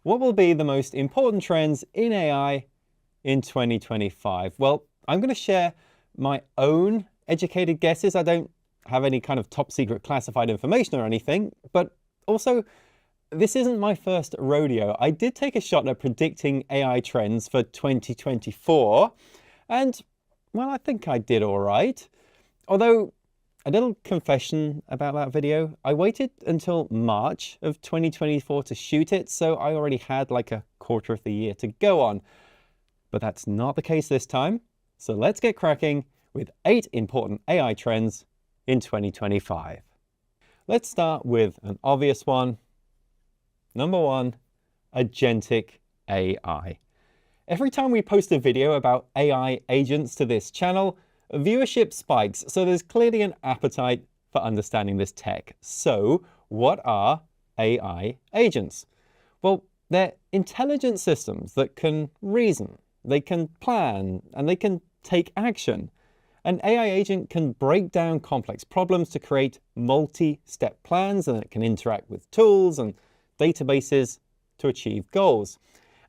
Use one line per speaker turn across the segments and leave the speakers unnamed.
What will be the most important trends in AI in 2025? Well, I'm going to share my own educated guesses. I don't have any kind of top secret classified information or anything, but also this isn't my first rodeo. I did take a shot at predicting AI trends for 2024, and well, I think I did all right. Although, a little confession about that video, I waited until March of 2024 to shoot it, so I already had like a quarter of the year to go on. But that's not the case this time, so let's get cracking with 8 important AI trends in 2025. Let's start with an obvious one. Number 1, agentic AI. Every time we post a video about AI agents to this channel, viewership spikes, so there's clearly an appetite for understanding this tech. So, what are AI agents? Well, they're intelligent systems that can reason, they can plan, and they can take action. An AI agent can break down complex problems to create multi-step plans, and it can interact with tools and databases to achieve goals.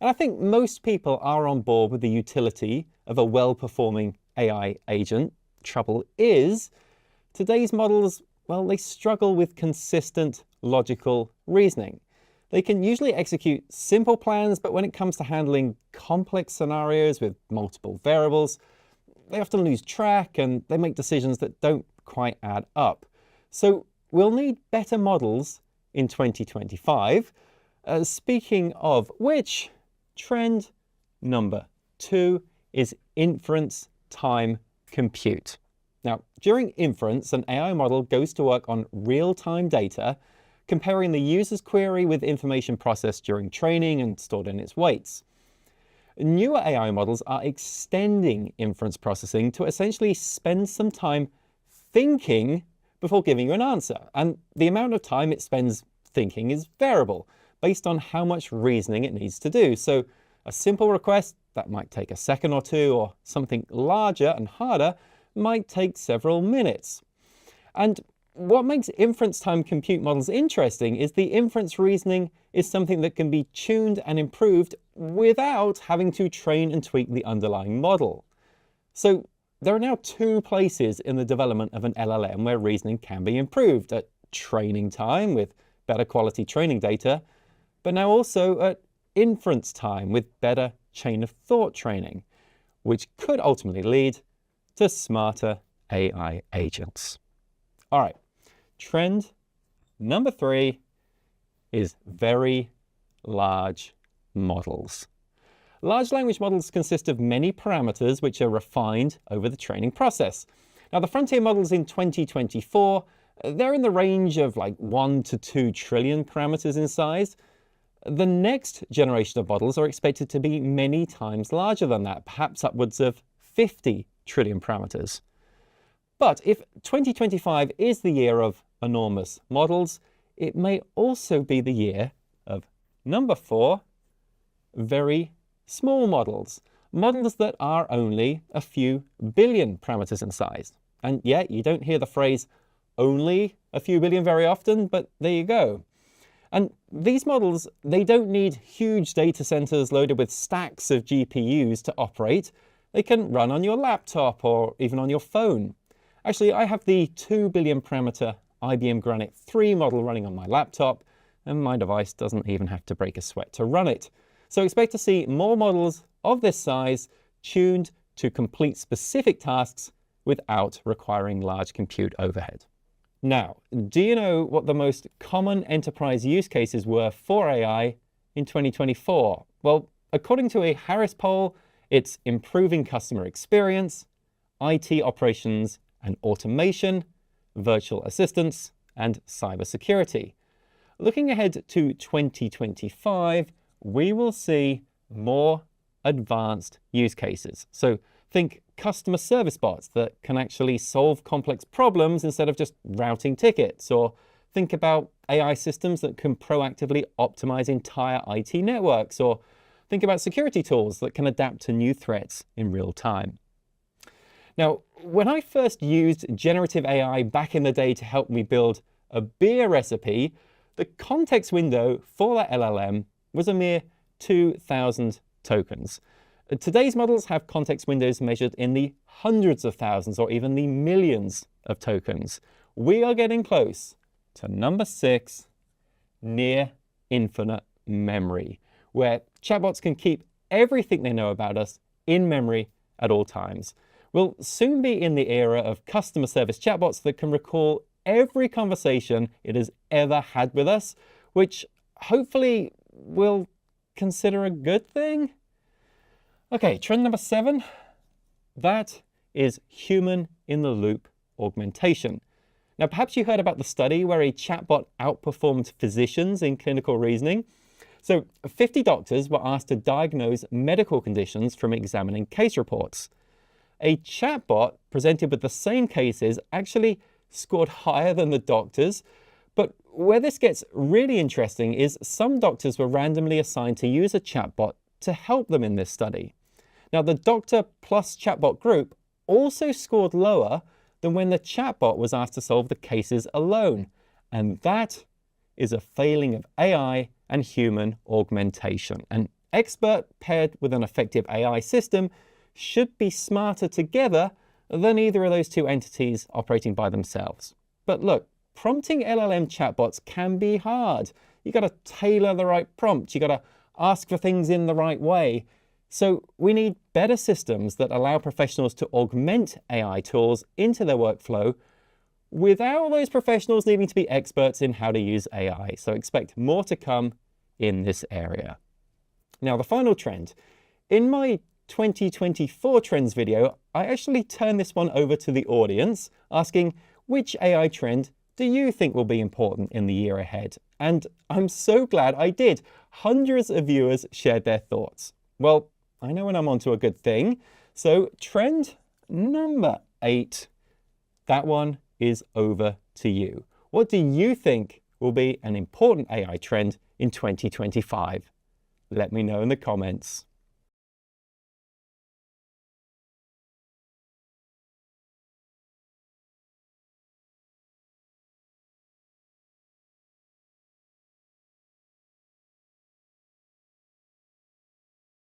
And I think most people are on board with the utility of a well-performing AI agent. Trouble is, today's models, well, they struggle with consistent logical reasoning. They can usually execute simple plans, but when it comes to handling complex scenarios with multiple variables, they often lose track and they make decisions that don't quite add up. So we'll need better models in 2025. Speaking of which, trend number 2 is inference time compute. Now, during inference, an AI model goes to work on real-time data, comparing the user's query with information processed during training and stored in its weights. Newer AI models are extending inference processing to essentially spend some time thinking before giving you an answer. And the amount of time it spends thinking is variable based on how much reasoning it needs to do. So a simple request that might take a second or two, or something larger and harder might take several minutes. And what makes inference time compute models interesting is the inference reasoning is something that can be tuned and improved without having to train and tweak the underlying model. So there are now 2 places in the development of an LLM where reasoning can be improved: at training time with better quality training data, but now also at inference time with better chain of thought training, which could ultimately lead to smarter AI agents. All right, trend number 3 is very large models. Large language models consist of many parameters which are refined over the training process. Now, the frontier models in 2024, they're in the range of like 1 to 2 trillion parameters in size. The next generation of models are expected to be many times larger than that, perhaps upwards of 50 trillion parameters. But if 2025 is the year of enormous models, it may also be the year of number 4, very small models. Models that are only a few billion parameters in size. And yet you don't hear the phrase only a few billion very often, but there you go. And these models, they don't need huge data centers loaded with stacks of GPUs to operate. They can run on your laptop or even on your phone. Actually, I have the 2 billion parameter IBM Granite 3 model running on my laptop, and my device doesn't even have to break a sweat to run it. So expect to see more models of this size tuned to complete specific tasks without requiring large compute overhead. Now, do you know what the most common enterprise use cases were for AI in 2024? Well, according to a Harris poll, it's improving customer experience, IT operations and automation, virtual assistants, and cybersecurity. Looking ahead to 2025, we will see more advanced use cases. So think customer service bots that can actually solve complex problems instead of just routing tickets, or think about AI systems that can proactively optimize entire IT networks, or think about security tools that can adapt to new threats in real time. Now, when I first used generative AI back in the day to help me build a beer recipe, the context window for that LLM was a mere 2,000 tokens. Today's models have context windows measured in the hundreds of thousands or even the millions of tokens. We are getting close to number 6, near infinite memory, where chatbots can keep everything they know about us in memory at all times. We'll soon be in the era of customer service chatbots that can recall every conversation it has ever had with us, which hopefully we'll consider a good thing. Okay, trend number 7, that is human-in-the-loop augmentation. Now, perhaps you heard about the study where a chatbot outperformed physicians in clinical reasoning. So 50 doctors were asked to diagnose medical conditions from examining case reports. A chatbot presented with the same cases actually scored higher than the doctors. But where this gets really interesting is some doctors were randomly assigned to use a chatbot to help them in this study. Now, the doctor plus chatbot group also scored lower than when the chatbot was asked to solve the cases alone. And that is a failing of AI and human augmentation. An expert paired with an effective AI system should be smarter together than either of those two entities operating by themselves. But look, prompting LLM chatbots can be hard. You got to tailor the right prompt. You got to ask for things in the right way. So we need better systems that allow professionals to augment AI tools into their workflow without those professionals needing to be experts in how to use AI. So expect more to come in this area. Now, the final trend. In my 2024 trends video, I actually turned this one over to the audience, asking which AI trend do you think will be important in the year ahead? And I'm so glad I did. Hundreds of viewers shared their thoughts. Well, I know when I'm onto a good thing. So trend number 8, that one is over to you. What do you think will be an important AI trend in 2025? Let me know in the comments.